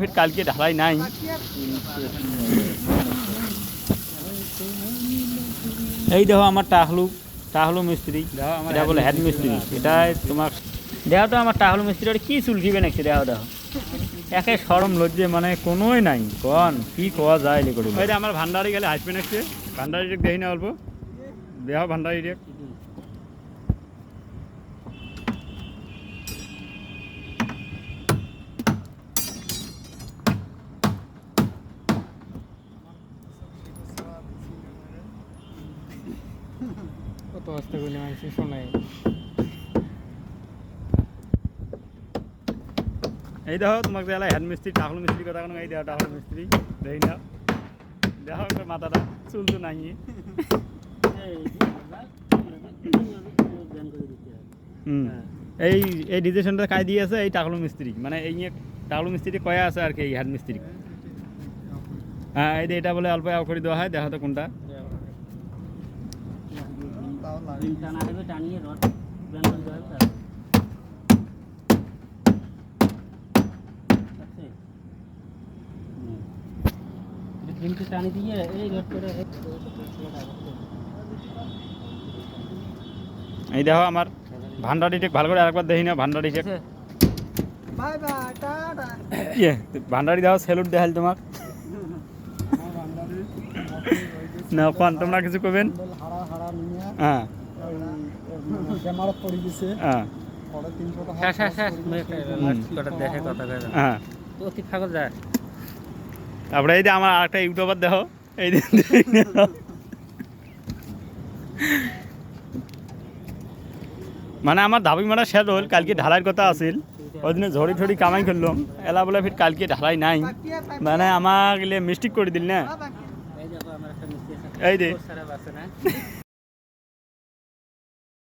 फिर কালকে ঢালাই নাই। এই দেখো আমার টাহলু মিস্ত্রি, এটা বলে হেড মিস্ত্রি। এটাই তোমার দেখো তো আমার টাহলু মিস্ত্রি ওটা কি চুলকিবে নাকি দেখো দেখো, একে সরম লজ্জে মানে কোনোই নাই। কন কি কোয়া যায় এলে করে। ওই যে আমার ভান্ডারি গেলে হাসবে নাকি, ভান্ডারি দেখি না অল্প দেখো ভান্ডারি রেক। কত আস্তে বলে মানুষ শোনায়। এই দেখো তোমাকে দেখালে হেড মিস্ত্রি টাহলু মিস্ত্রি কথা কোনো। এই দেখো টাহলু মিস্ত্রি দেখি না দেখো মাথাটা চুল তো নাই। এই এই ডিজেশনটা কাজ দিয়েছে এই টাকলু মিস্ত্রি, মানে এই নিয়ে টাকলু মিস্ত্রি কয়া আছে আর কি এই হেড মিস্ত্রি। হ্যাঁ এই যে এটা বলে অল্প করে দেওয়া হয়, দেখো তো কোনটা। টানি দিয়ে এই ঘর করে এই দেখো আমার ভান্ডারি টেক ভালো করে আরেকবার দেখি না ভান্ডারি টেক। Bye bye tata. ইয়ে ভান্ডারি দাও স্যালুট দেখাল তোমাক না কোন তোমরা কিছু কবেন। হাড়া হাড়া নিয়ে হ্যাঁ ক্যামেরা পড়ে গেছে। হ্যাঁ পরে 300 টাকা শেষ কথা দেখে কথা কয় হ্যাঁ অতি ফাগল যায়। তারপরে এই যে আমার আরেকটা ইউটিউবার দেখো এই যে মানে আমার দাবি মারা শেষ হল, কালকে ঢালাইয়ের কথা আছিল। ওই দিনে ঝড়ি ঠড়ি কামাই করলাম, এলা বলে ফির কালকে ঢালাই নাই, মানে আমাকে মিস্টেক করে দিল না। এই দেখো আমার একটা মিস্ত্রি আছে, এই যে সারা আছে না।